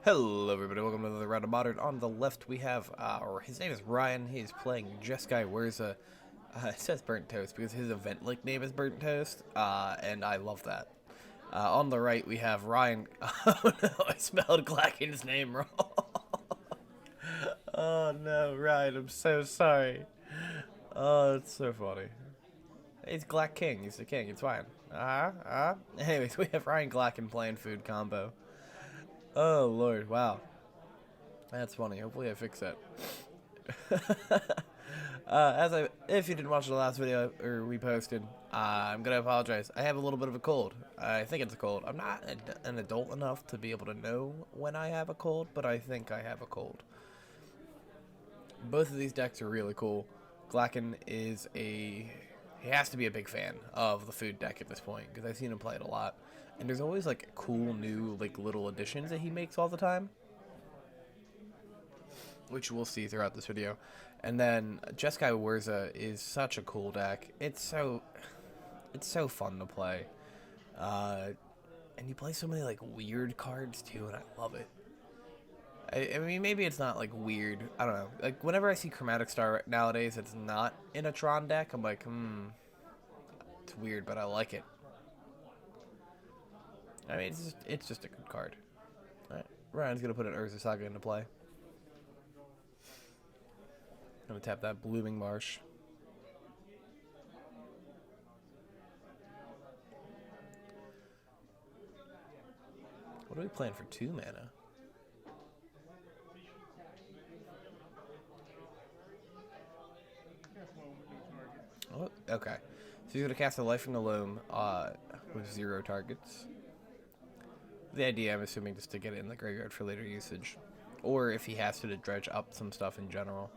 Hello everybody, welcome to another round of Modern. On the left we have, his name is Ryan, he's playing Jeskai, Whirrza. It says Burnt Toast because his event link name is Burnt Toast, and I love that. On the right we have Ryan. Oh no, I spelled Glacken's name wrong. Oh no, Ryan, I'm so sorry. Oh, it's so funny. He's Glack King, he's the king, it's fine. Anyways, we have Ryan Glacken playing food combo. Oh lord, wow. That's funny. Hopefully I fix that. If you didn't watch the last video or we posted, I'm gonna apologize. I have a little bit of a cold. I think it's a cold. I'm not an adult enough to be able to know when I have a cold, but I think I have a cold. Both of these decks are really cool. Glacken is he has to be a big fan of the food deck at this point because I've seen him play it a lot, and there's always like cool new like little additions that he makes all the time, which we'll see throughout this video. And then Jeskai Whirrza is such a cool deck. It's so fun to play. And you play so many like weird cards too, and I love it. I mean, maybe it's not like weird. I don't know. Like whenever I see Chromatic Star nowadays, it's not in a Tron deck. I'm like, it's weird, but I like it. I mean, it's just a good card. All right, Ryan's gonna put an Urza Saga into play. I'm gonna tap that Blooming Marsh. What are we playing for 2 mana? Oh, okay. So he's gonna cast a Life from the Loam with 0 targets. The idea, I'm assuming, just to get it in the graveyard for later usage. Or if he has to dredge up some stuff in general.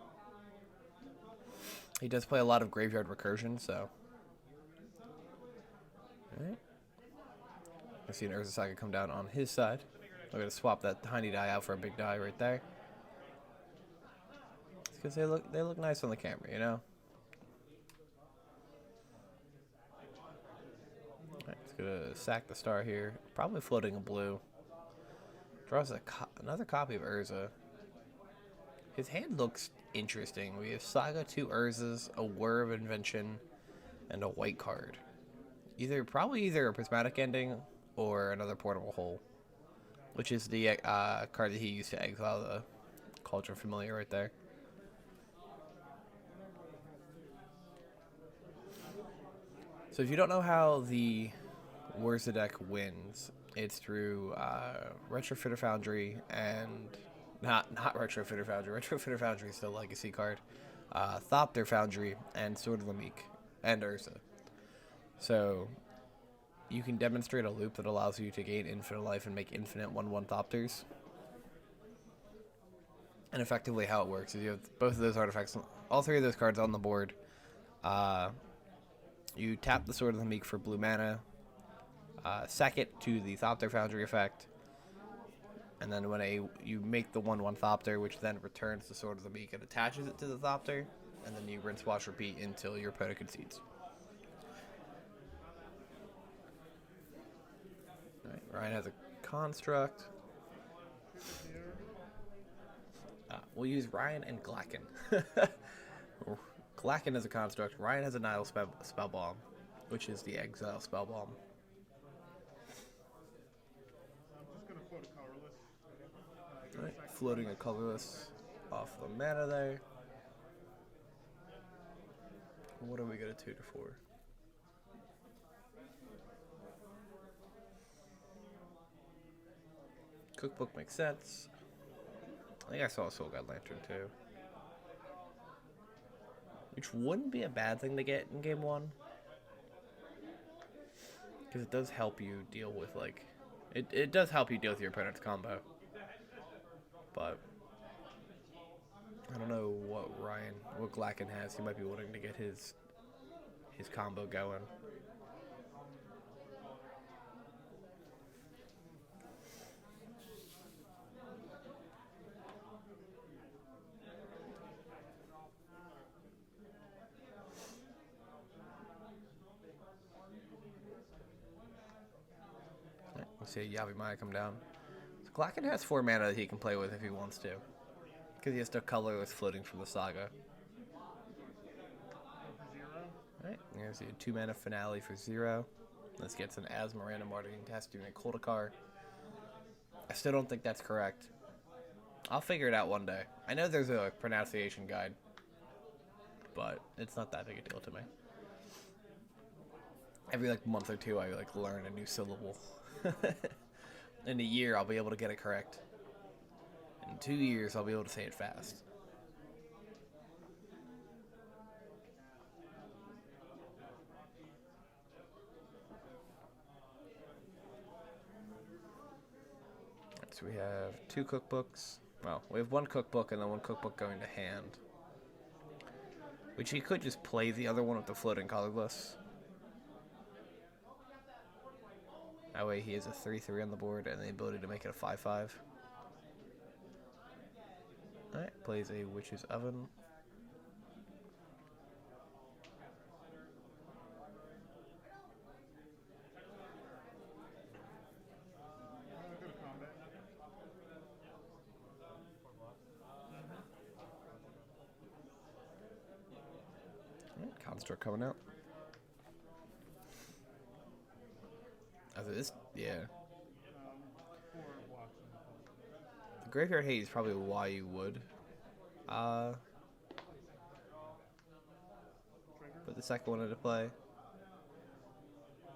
He does play a lot of graveyard recursion, so. Alright. I see an Urza Saga come down on his side. I'm going to swap that tiny die out for a big die right there. It's because they look nice on the camera, you know? Alright, it's going to sack the star here. Probably floating a blue. Draws another copy of Urza. His hand looks interesting. We have Saga, 2 Urzas, a Whir of Invention, and a white card. Probably either a Prismatic Ending or another Portable Hole, which is the card that he used to exile the Cauldron Familiar right there. So if you don't know how the Whirrza deck wins, it's through Retrofitter Foundry and not Retrofitter Foundry. Retrofitter Foundry is still a legacy card. Thopter Foundry and Sword of the Meek and Urza. So you can demonstrate a loop that allows you to gain infinite life and make infinite 1/1 Thopters. And effectively how it works is you have both of those artifacts, all 3 of those cards on the board. You tap the Sword of the Meek for blue mana, sack it to the Thopter Foundry effect, and then when you make the 1/1 Thopter, which then returns the Sword of the Meek and attaches it to the Thopter, and then you rinse, wash, repeat until your opponent concedes. Alright, Ryan has a construct. We'll use Ryan and Glacken. Glacken is a construct. Ryan has a Nihil Spellbomb, which is the Exile Spellbomb. Alright, floating a colorless off the mana there. What are we gonna 2 to 4? Cookbook makes sense. I think I saw a Soul God Lantern too, which wouldn't be a bad thing to get in game 1, because it does help you deal with like it does help you deal with your opponent's combo. But I don't know what Glacken has. He might be wanting to get his combo going. Let's see Yavimaya come down. Glacken has 4 mana that he can play with if he wants to. Because he has no colorless floating from the saga. Alright, there's a 2 mana finale for 0. This gets an Asma random ordering test doing a Koldakar. I still don't think that's correct. I'll figure it out one day. I know there's a pronunciation guide, but it's not that big a deal to me. Every like month or two I like learn a new syllable. In a year I'll be able to get it correct. In 2 years I'll be able to say it fast. So we have 2 cookbooks. Well, we have 1 cookbook and then 1 cookbook going to hand. Which he could just play the other one with the floating colorless. That way he has a 3/3 on the board and the ability to make it a 5/5. Alright, plays a Witch's Oven. Construct coming out. After this, yeah. The Graveyard Hate is probably why you would. Put the second one into play.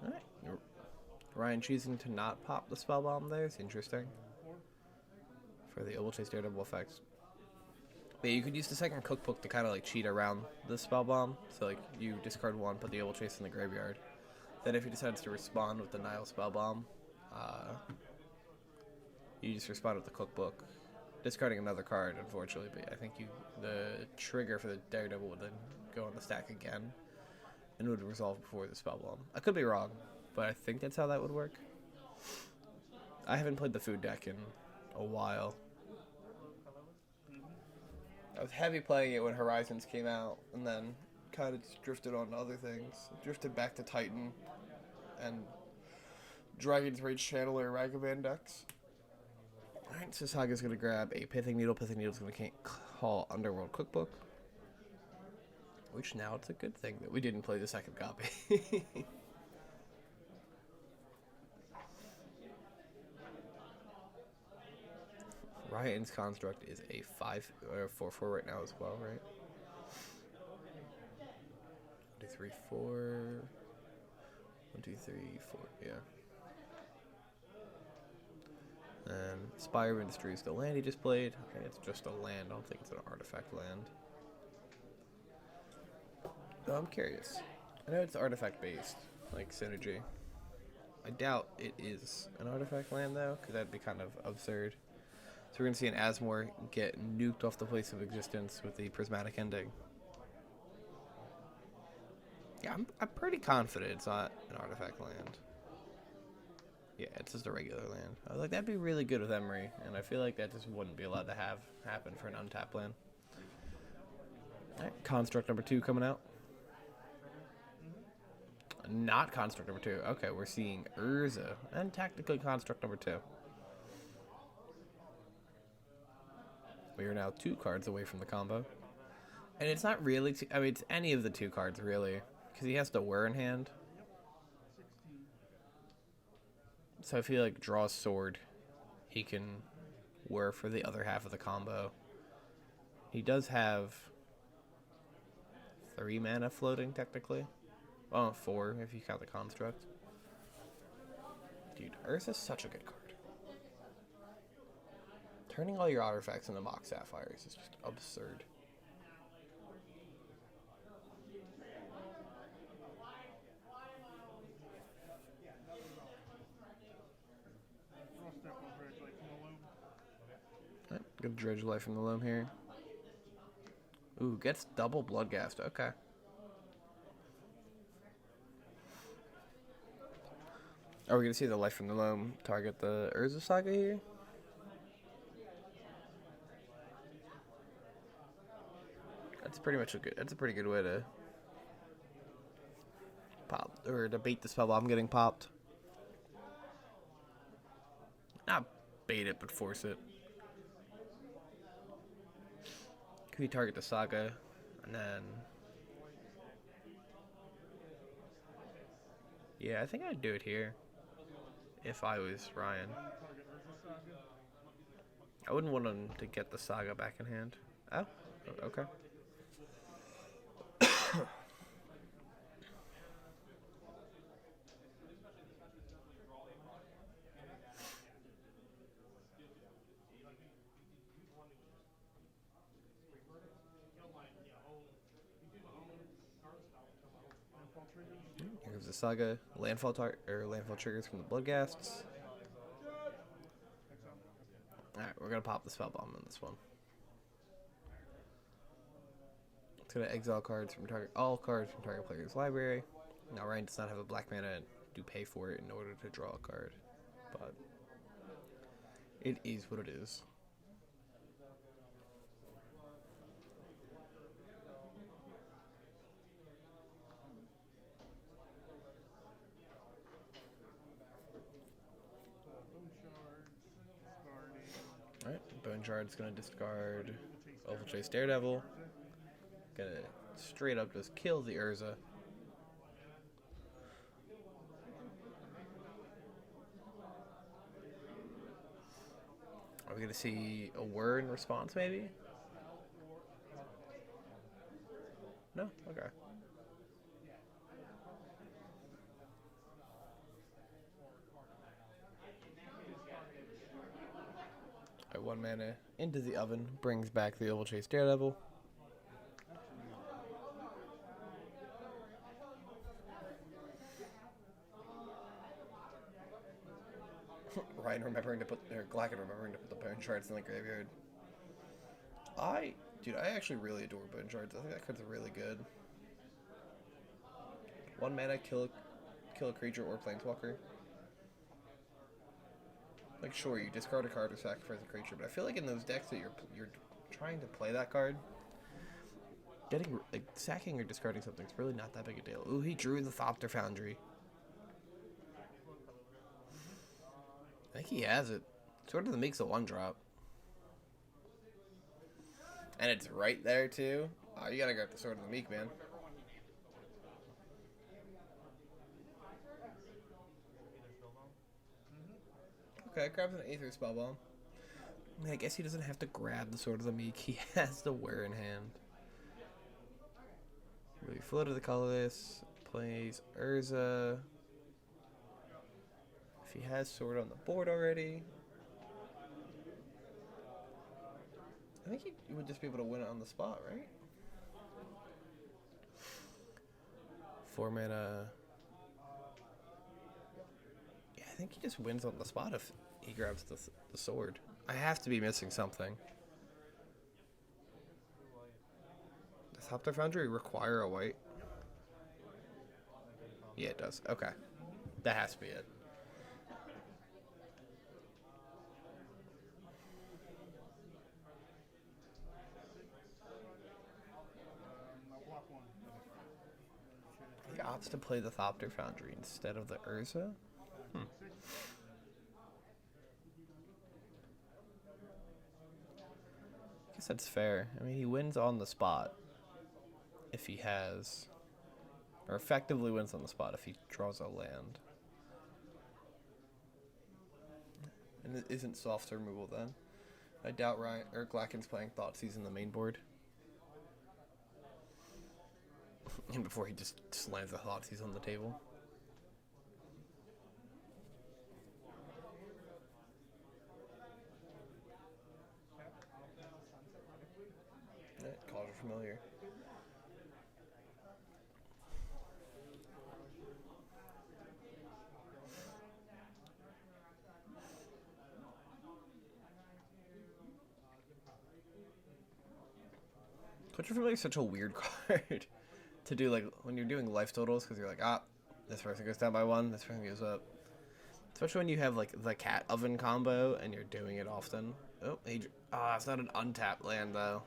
Alright. Ryan choosing to not pop the Spell Bomb there is interesting. For the Oval Chase Daredevil effects. But you could use the second cookbook to kind of like cheat around the Spell Bomb. So like you discard 1, put the Oval Chase in the graveyard. Then if he decides to respond with the Nile Spell Bomb, you just respond with the cookbook, discarding another card, unfortunately. But I think the trigger for the Daredevil would then go on the stack again, and it would resolve before the Spell Bomb. I could be wrong, but I think that's how that would work. I haven't played the food deck in a while. I was heavy playing it when Horizons came out, and then kind of just drifted on other things. Drifted back to Titan and Dragon's Rage Channeler Ragavan decks. Alright, so Saga's going to grab a Pithing Needle. Pithing Needle's going to call Underworld Cookbook. Which now it's a good thing that we didn't play the second copy. Ryan's Construct is a 5 or 4/4 right now as well, right? 1, 2, 3, 4. 1, 2, 3, 4. Yeah. And Spire of Industry is the land he just played. Okay, it's just a land. I don't think it's an artifact land. No, I'm curious. I know it's artifact based, like Synergy. I doubt it is an artifact land though, because that'd be kind of absurd. So we're going to see an Asmore get nuked off the place of existence with the Prismatic Ending. Yeah, I'm pretty confident it's not an artifact land. Yeah, it's just a regular land. I was like, that'd be really good with Emery, and I feel like that just wouldn't be allowed to happen for an untapped land. Alright, Construct number 2 coming out. Not Construct number 2. Okay, we're seeing Whirrza, and technically Construct number 2. We are now 2 cards away from the combo. And it's not really, I mean, it's any of the 2 cards, really. Because he has the Whir in hand. So if he, like, draws Sword, he can Whir for the other half of the combo. He does have 3 mana floating, technically. Well, 4, if you count the Construct. Dude, Whirrza's such a good card. Turning all your artifacts into Mox Sapphires is just absurd. Right, good Dredge Life from the Loam here. Ooh, gets double Bloodghast. Okay. Are we going to see the Life from the Loam target the Whirrza Saga here? That's pretty much that's a pretty good way to pop, or to bait the spell while I'm getting popped. Not bait it but force it. Could we target the Saga, and then... Yeah, I think I'd do it here. If I was Ryan. I wouldn't want him to get the Saga back in hand. Oh, okay. Here's the Saga. Landfall triggers from the Bloodghasts. Alright, we're gonna pop the spell bomb in this one. It's gonna exile cards from all cards from target player's library. Now Ryan does not have a black mana and do pay for it in order to draw a card. But it is what it is. Alright, Bone Shard's gonna discard Chase Daredevil. Gonna straight up just kill the Whirrza. Are we gonna see a Whirr in response, maybe? No? Okay. Alright, 1 mana into the oven, brings back the Chase Daredevil. Ryan remembering to put, or Glacken remembering to put the Bone Shards in the graveyard. Dude, I actually really adore Bone Shards. I think that card's really good. 1 mana, kill a creature or planeswalker. Like, sure, you discard a card or sacrifice a creature, but I feel like in those decks that you're trying to play that card, sacking or discarding something's really not that big a deal. Ooh, he drew the Thopter Foundry. I think he has it. Sword of the Meek's a 1-drop. And it's right there, too. Oh, you gotta grab the Sword of the Meek, man. Okay, grabs an Aether Spellbomb. I mean, I guess he doesn't have to grab the Sword of the Meek. He has the Whirr in hand. Really flow to the colorless. Plays Whirrza. If he has Sword on the board already. I think he would just be able to win it on the spot, right? 4 mana. Yeah, I think he just wins on the spot if he grabs the sword. I have to be missing something. Does Thopter Foundry require a white? Yeah, it does. Okay. That has to be it. He opts to play the Thopter Foundry instead of the Whirrza? I guess that's fair. I mean, he wins on the spot if he has... Or effectively wins on the spot if he draws a land. And it isn't soft removal then. I doubt Ryan or Glacken's playing Thoughtseize in the main board. And before he just slams the Thoughtseize on the table. Calls are familiar. Culture Familiar is such a weird card to do, like, when you're doing life totals, because you're like, this person goes down by 1, this person goes up. Especially when you have, like, the cat oven combo, and you're doing it often. Oh, it's not an untapped land, though.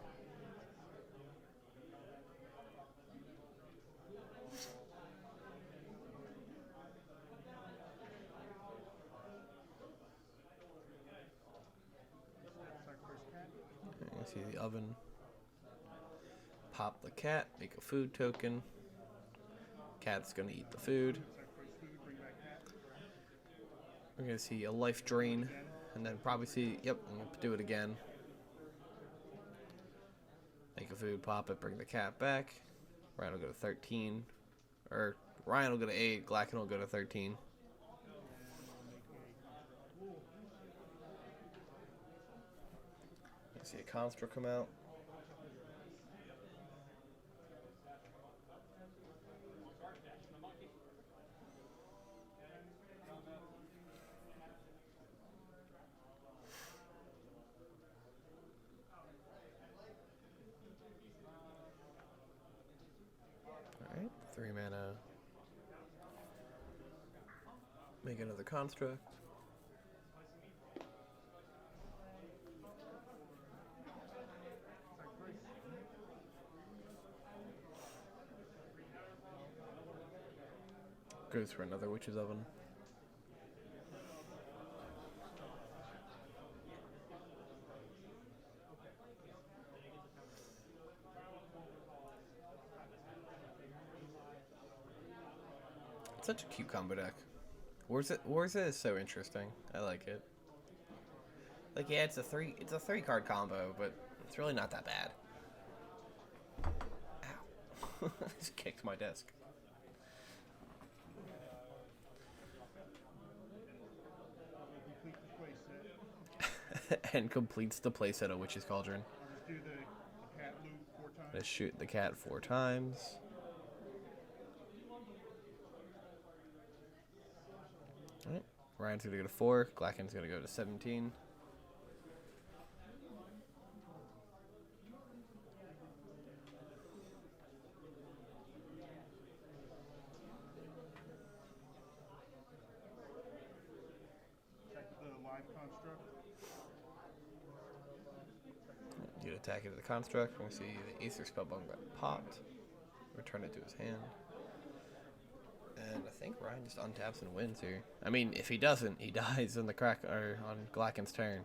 see the oven. Pop the cat, make a food token. Cat's gonna eat the food. We're gonna see a life drain, and then probably see, yep, I'm gonna do it again. Make a food, pop it, bring the cat back. Ryan will go to 13. Or Ryan will go to 8, Glacken will go to 13. I see a construct come out. Alright, 3 mana. Make another construct. Goes for another Witch's Oven. It's such a cute combo deck. Whirrza is so interesting. I like it. Like, yeah, it's a 3 card combo, but it's really not that bad. Ow. Just kicked my desk. And completes the playset of Witch's Cauldron. Let's shoot the cat 4 times. Alright, Ryan's gonna go to 4, Glacken's gonna go to 17. You attack into the construct. We're gonna see the Aether Spellbomb got popped. Return it to his hand. And I think Ryan just untaps and wins here. I mean, if he doesn't, he dies on the on Glacken's turn.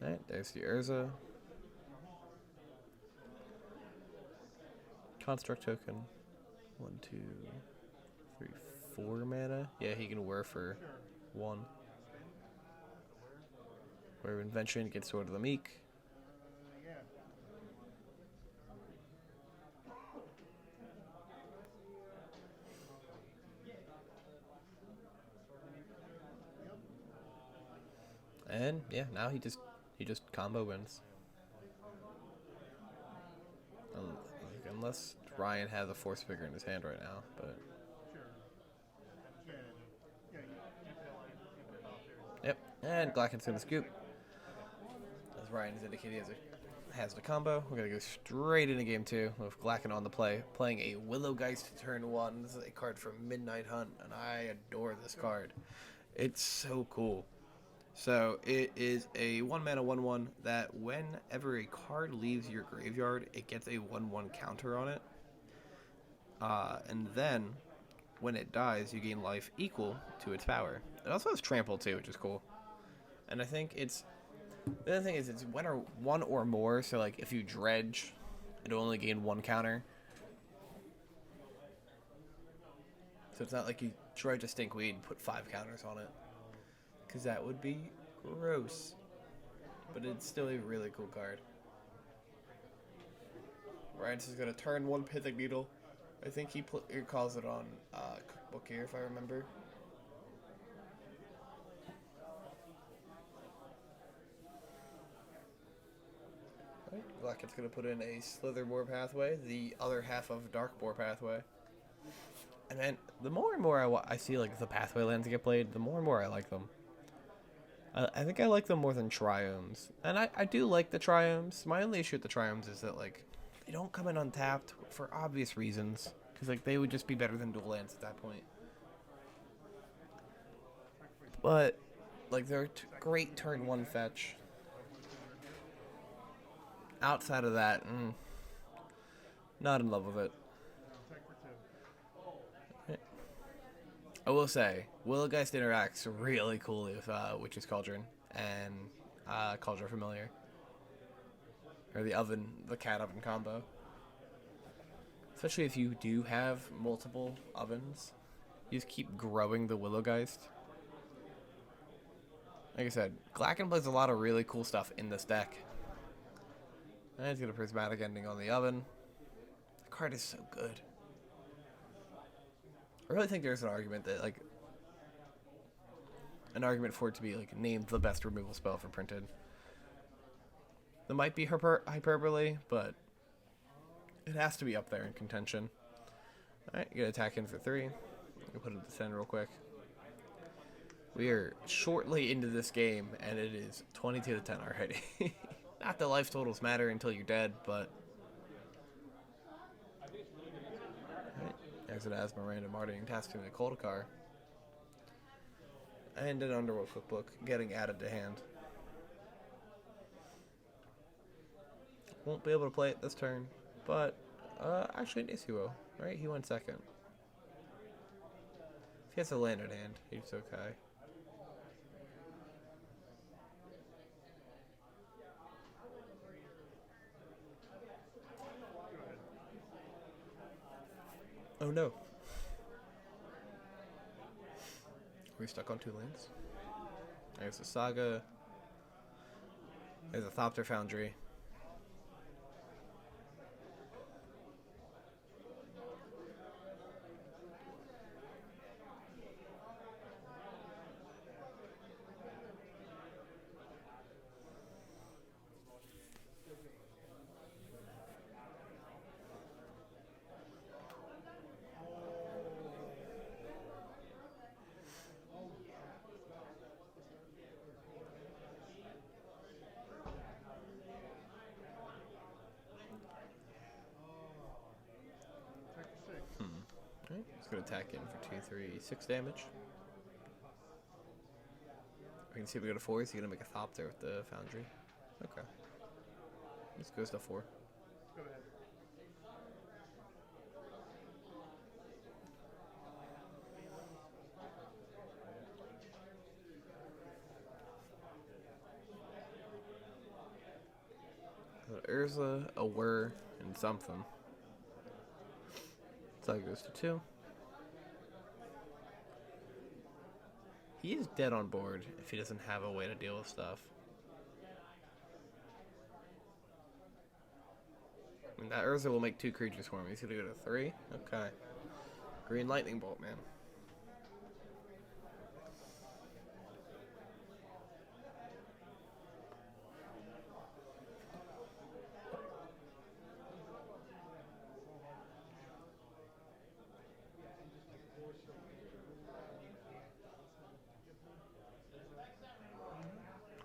Alright, there's the Whirrza. Construct token. 1, 2, 3, 4 mana. Yeah, he can whir for 1. Where Invention gets Sword of the Meek. And yeah, now he just combo wins. Unless Ryan has a Force Figure in his hand right now, but yep. And Glacken's gonna scoop. As Ryan has indicated, he has the combo. We're gonna go straight into game 2 with Glacken on the play, playing a Willowgeist turn 1. This is a card from Midnight Hunt, and I adore this card. It's so cool. So it is a 1 mana 1/1 that whenever a card leaves your graveyard, it gets a 1/1 counter on it. And then when it dies, you gain life equal to its power. It also has trample too, which is cool. And I think the other thing is it's one or more. So like if you dredge, it'll only gain 1 counter. So it's not like you dredge a Stinkweed and put 5 counters on it. Because that would be gross. But it's still a really cool card. Ryan's is going to turn 1 Pithing Needle. I think he calls it on Cookbook here, if I remember. Right, Glacken's going to put in a Slitherboar pathway, the other half of Darkboar pathway. And then the more and more I see like the pathway lands get played, the more and more I like them. I think I like them more than Triomes. And I do like the Triomes. My only issue with the Triomes is that, like, they don't come in untapped for obvious reasons. Because, like, they would just be better than dual lands at that point. But, like, they're great turn 1 fetch. Outside of that, not in love with it. I will say, Willowgeist interacts really coolly with Witch's Cauldron and Cauldron Familiar. Or the oven, the cat oven combo. Especially if you do have multiple ovens. You just keep growing the Willowgeist. Like I said, Glacken plays a lot of really cool stuff in this deck. And he's got a Prismatic Ending on the oven. The card is so good. I really think there's an argument that, like, an argument for it to be, like, named the best removal spell for printed. There might be hyperbole, but it has to be up there in contention. Alright, you gotta attack in for 3. I'll put it to 10 real quick. We are shortly into this game, and it is 22 to 10 already. Not that life totals matter until you're dead, but... Alright, exit Asthma, Random Martying, tasking the Koldakar. And an Underworld Cookbook getting added to hand. Won't be able to play it this turn, but actually Nisi will, right? He went second. If he has a land at hand, he's okay. Oh no. We're stuck on 2 lanes. There's a Saga. There's a Thopter Foundry. Alright, he's going to attack in for 2, 3, 6 damage. We can see if we go to 4. Is he going to make a Thopter with the Foundry? Okay. This goes to 4. Go ahead. Whirrza, a Whirr, and something. So that goes to 2. He is dead on board if he doesn't have a way to deal with stuff. I mean, that Whirrza will make 2 creatures for me. He's gonna go to 3? Okay. Green Lightning Bolt, man.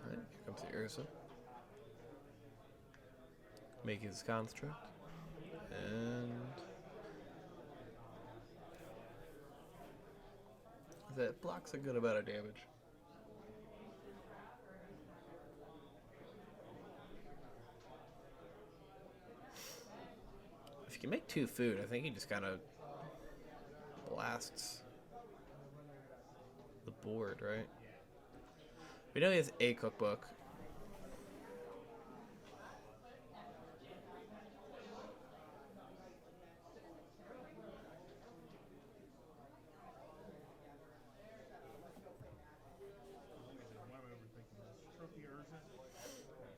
Alright, here comes the Whirrza. Make his construct. And... that blocks a good amount of damage. If you can make 2 food, I think he just kind of blasts the board, right? We know he has a cookbook.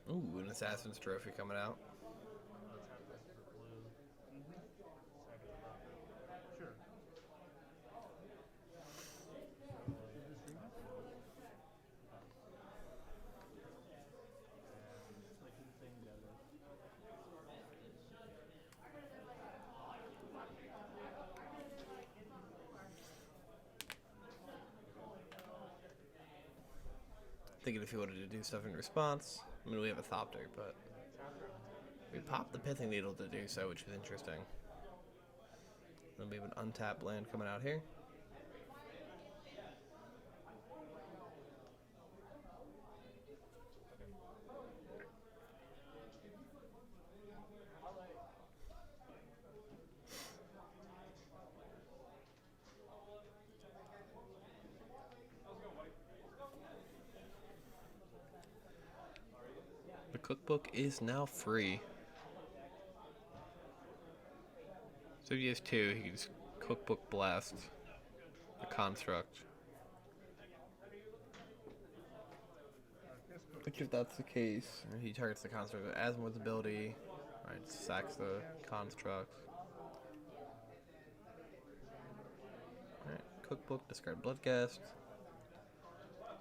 Ooh, an Assassin's Trophy coming out. Sure. Thinking if he wanted to do stuff in response. I mean, we have a Thopter, but we popped the Pithing Needle to do so, which is interesting. Then we have an untapped land coming out here. The Cookbook is now free. So if he has two, he can just Cookbook Blast the construct. Which, if that's the case, he targets the construct with Asmode's ability, right? Sacks the construct. Alright, Cookbook, discard Bloodcast.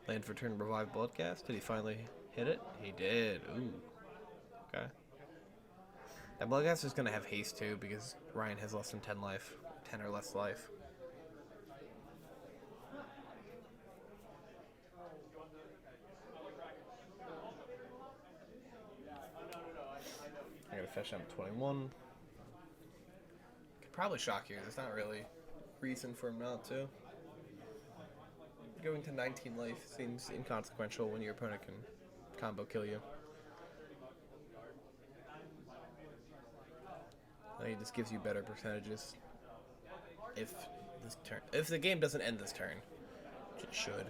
Land for turn, revive Bloodcast. Did he finally hit it? He did. Ooh. Okay. That Bloodcast is going to have haste too because Ryan has less than 10 life. 10 or less life. I got to fetch down to 21. Could probably shock you. There's not really reason for him not to. Going to 19 life seems inconsequential when your opponent can combo kill you. I think it just gives you better percentages if the game doesn't end this turn, which it should.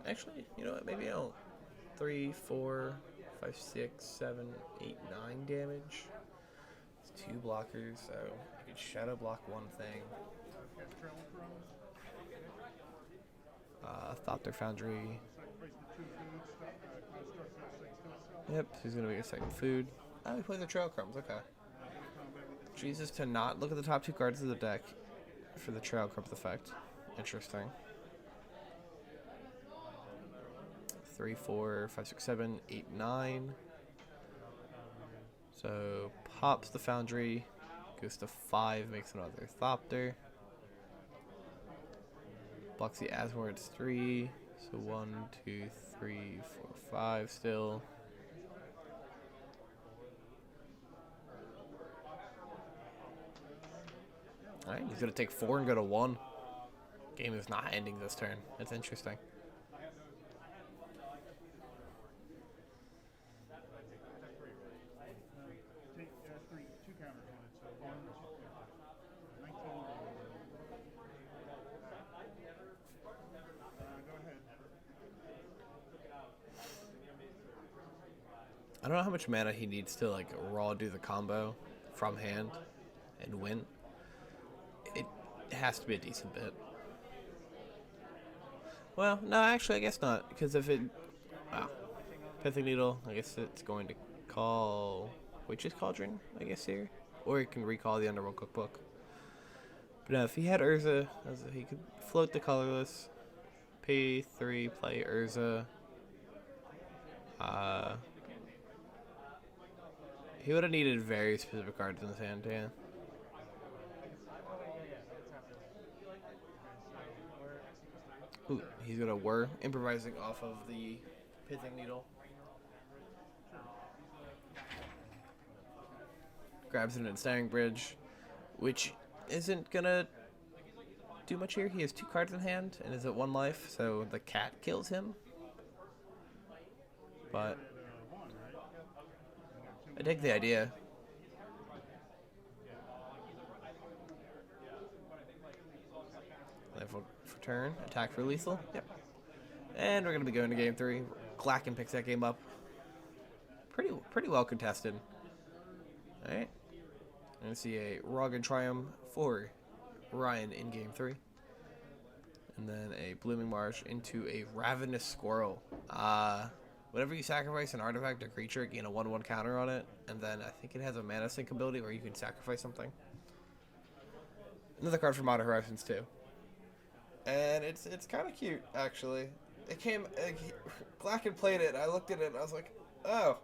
Actually, you know what? Maybe I'll 3, 4, 5, 6, 7, 8, 9 damage. It's 2 blockers, so I could shadow block one thing. Thopter Foundry. Yep, he's gonna make a second food. Oh, he plays the Trail Crumbs, okay. Jesus to not look at the top 2 cards of the deck for the Trail Crumbs effect. Interesting. 3, 4, 5, 6, 7, 8, 9. So pops the Foundry, goes to 5, makes another Thopter. Blocks the Asmore, it's 3. So 1, 2, 3, 4, 5 still. Alright, he's going to take 4 and go to 1. Game is not ending this turn. It's interesting. I don't know how much mana he needs to like raw do the combo from hand and win. It has to be a decent bit. Well, no, actually, I guess not, because if it... Wow. Pithing Needle, I guess it's going to call Witch's Cauldron, I guess, here. Or it can recall the Underworld Cookbook. But no, if he had Whirrza, he could float the colorless, pay 3, play Whirrza. He would have needed very specific cards in his hand, yeah. Ooh, he's gonna whir, improvising off of the Pithing Needle. Grabs an Ensnaring Bridge, which isn't gonna do much here. He has 2 cards in hand and is at 1 life, so the cat kills him. But I dig the idea. For turn, attack for lethal. Yep. And we're gonna be going to game 3. Glacken picks that game up. Pretty well contested. All right. I'm gonna see a Rugged Triumph for Ryan in game 3, and then a Blooming Marsh into a Ravenous Squirrel. Whenever you sacrifice an artifact or creature, gain a 1/1 counter on it, and then I think it has a mana sink ability where you can sacrifice something. Another card from Modern Horizons 2. And it's kind of cute, actually. It came, Glacken played it, I looked at it, and I was like, oh,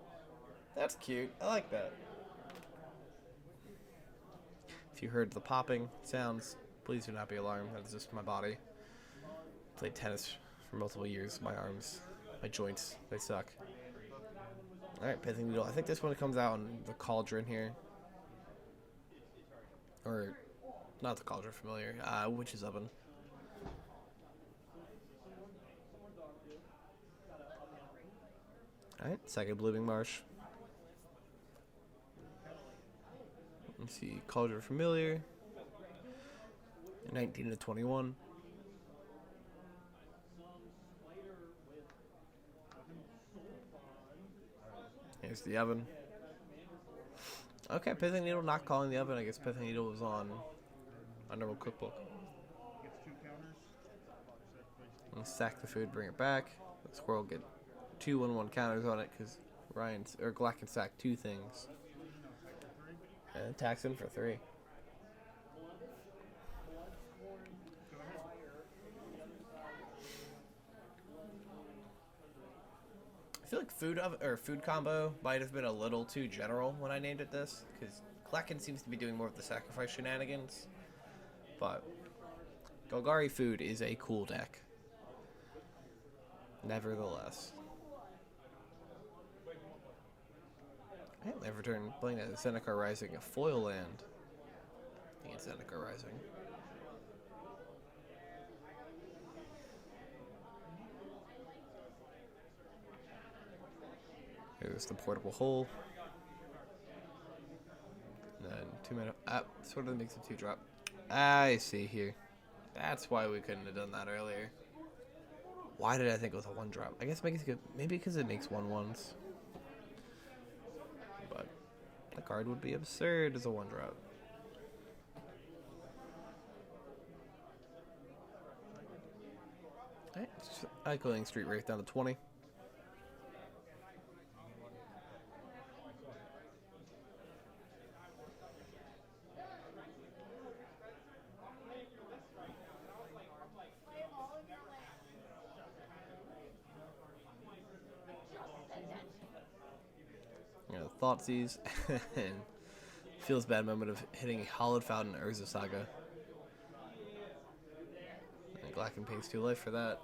that's cute. I like that. If you heard the popping sounds, please do not be alarmed. That's just my body. Played tennis for multiple years. My arms, my joints, they suck. Alright, Pithing Needle. I think this one comes out in the Cauldron here. Or, not the Cauldron Familiar, Witch's Oven. Alright, second Blooming Marsh. Let's see, Cauldron Familiar. 19 to 21. Here's the oven. Okay, Pithing Needle not calling the oven. I guess Pithing Needle was on a normal cookbook. And sack the food, bring it back. The squirrel get 2/1/1 counters on it because Glack can sack 2 things. And attacks him for 3. I feel like food combo might have been a little too general when I named it this, because Glacken seems to be doing more of the sacrifice shenanigans. But Golgari food is a cool deck. Nevertheless. Every turn playing that Zendikar Rising, a foil land against Zendikar Rising. Here's the portable hole. And then 2 mana. Sort of makes a 2-drop. I see here. That's why we couldn't have done that earlier. Why did I think it was a 1-drop? I guess maybe because it makes 1/1s. But the card would be absurd as a 1-drop. Alright, Echoing Street Wraith down to 20. Thoughtseize, and feels bad moment of hitting Hollowed Fountain Whirrza Saga. And Glacken pays 2 life for that.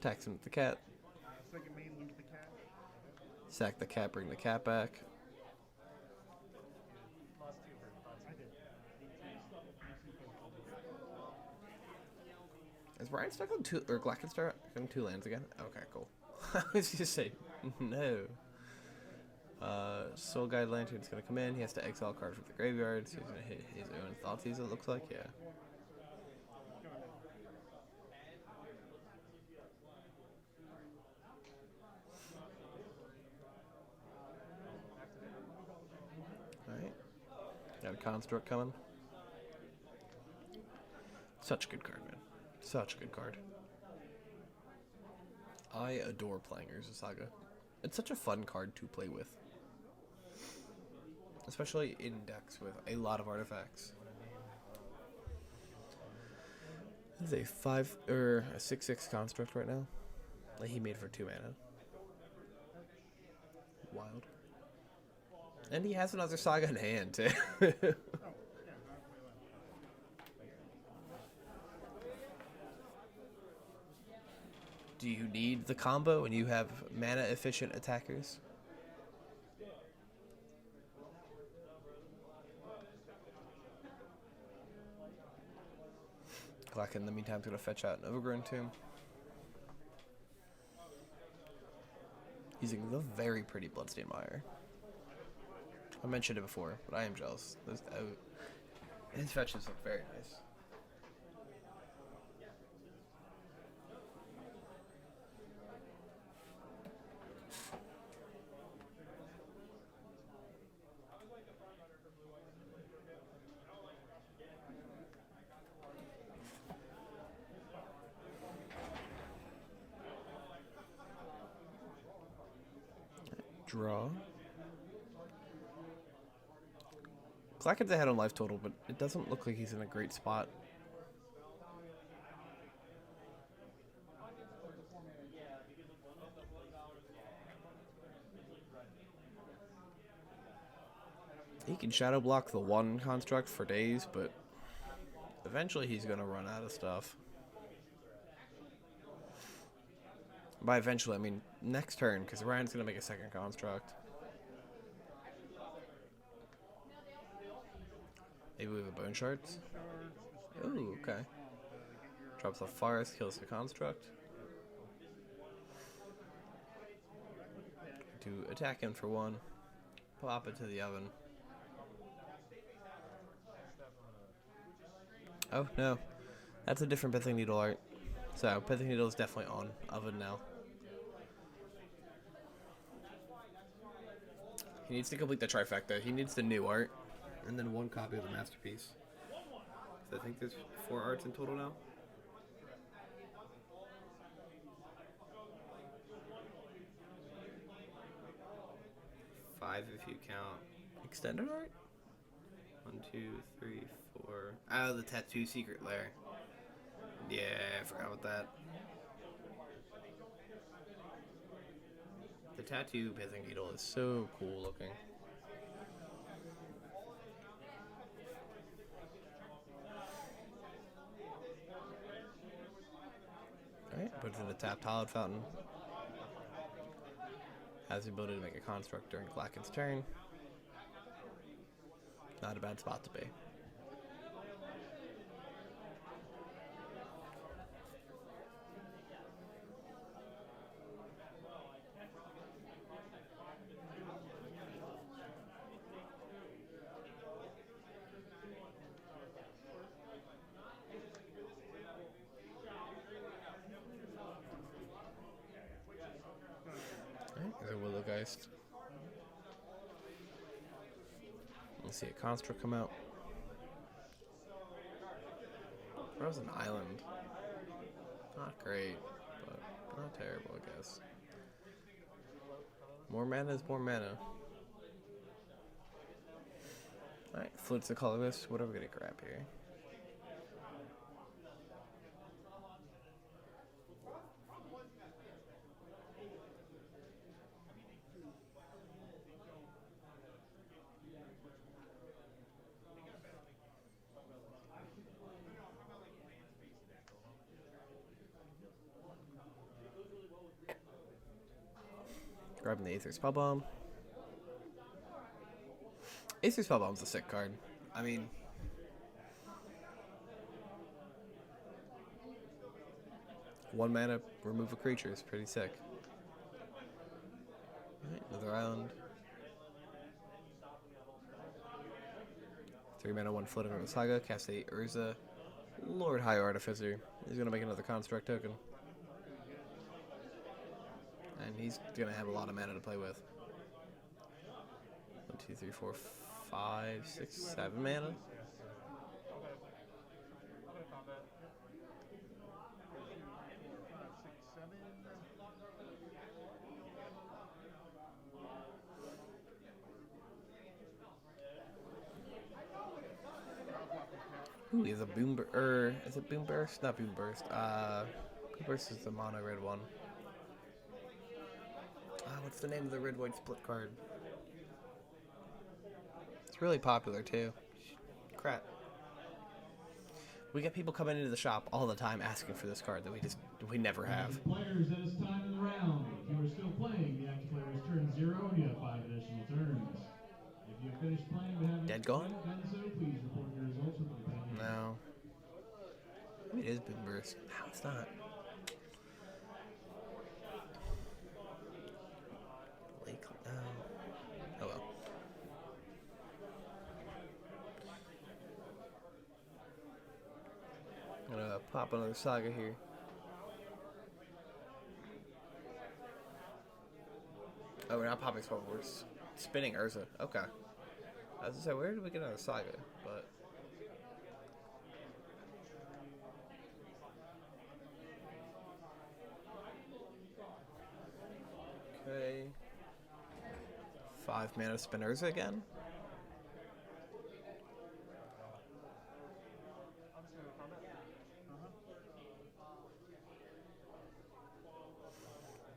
Attacks him with the cat. Sack the cat, bring the cat back. Is Ryan stuck on 2, or Glacken stuck on 2 lands again? Okay, cool. I was just saying, no. Soul Guide Lantern's gonna come in. He has to exile a card from the graveyard, so he's gonna hit his own Thoughtseize, it looks like, yeah. Alright. Got a Construct coming. Such a good card, man. Such a good card. I adore playing Whirrza Saga. It's such a fun card to play with. Especially in decks with a lot of artifacts. This is a 6/6 construct right now that he made for 2 mana. Wild. And he has another Saga in hand too. Do you need the combo when you have mana efficient attackers? Glack in the meantime is going to fetch out an Overgrown Tomb. Using the very pretty Bloodstained Mire. I mentioned it before, but I am jealous. His fetches look very nice. Draw. Glacken's ahead on life total, but it doesn't look like he's in a great spot. He can shadow block the 1 construct for days, but eventually he's going to run out of stuff. By eventually, I mean next turn, because Ryan's going to make a 2nd construct. Maybe we have a Bone Shards? Ooh, okay. Drops off Forest, kills the construct. To attack him for 1. Pop it to the oven. Oh, no. That's a different pithing needle art. So pithing needle is definitely on oven now. He needs to complete the trifecta. He needs the new art, and then 1 copy of the masterpiece. So I think there's 4 arts in total now. 5 if you count extended art. 1, 2, 3, 4. Oh, the tattoo secret lair. Yeah, I forgot about that. The tattoo pithing needle is so cool looking. Alright, puts in a tapped hallowed fountain. Has the ability to make a construct during Klacken's turn. Not a bad spot to be. There's a Willowgeist. Let's see a construct come out. Frozen Island. Not great, but not terrible, I guess. More mana is more mana. Alright, Flit's the colorless. What are we gonna grab here? Grabbing the Aether Spellbomb. Aether Spellbomb's a sick card. I mean, one mana, remove a creature is pretty sick. Alright, another island. 3 mana, 1 floating on the saga. Cast a Whirrza. Lord High Artificer. He's gonna make another construct token. And he's gonna have a lot of mana to play with. 1, 2, 3, 4, 5, 6, 7 mana. Ooh, he has a boom is it Boom Burst? Not Boom Burst. Boom Burst is the mono red one. What's the name of the red white split card? It's really popular too. Crap. We get people coming into the shop all the time asking for this card that we never have. Players, at this time in the round, if you are still playing, the active player has turned 0 and you have 5 additional turns. If you have finished playing but haven't Dead gone? done so, please report your results with the companion. No. Maybe it is Boom Burst. No, it's not. Lake. Oh well. I'm gonna pop another saga here. Oh, we're not popping Spell, we're spinning Whirrza. Okay. I was gonna say, where did we get another saga? But okay. 5 mana spin Whirrza again.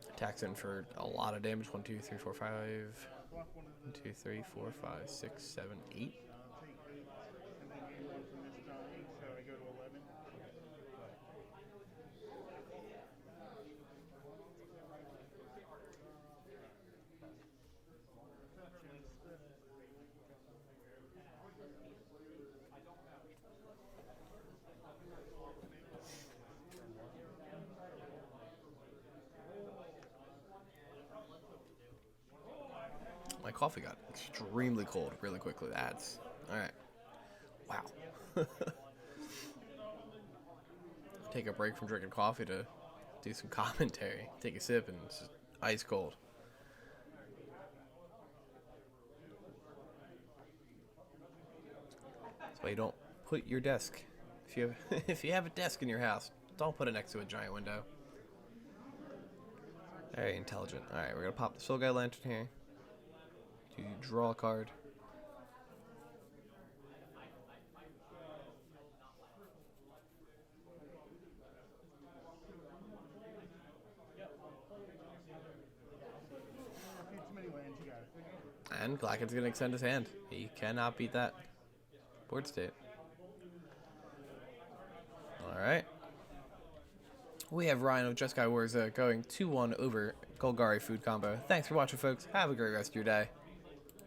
Attacks in for a lot of damage. 1, 2, 3, 4, 5. 1, 2, 3, 4, 5, 6, 7, 8. My coffee got extremely cold really quickly. That's alright. Wow. take a break from drinking coffee to do some commentary. Take a sip and it's just ice cold. That's why you don't put your desk. If you have a desk in your house, don't put it next to a giant window. Very intelligent. Alright, we're gonna pop the Soul Guide Lantern here. To draw a card. And Glacken's gonna extend his hand. He cannot beat that. Board state. Alright. We have Rhino, Jeskai, Whirrza going 2-1 over Golgari food combo. Thanks for watching, folks. Have a great rest of your day.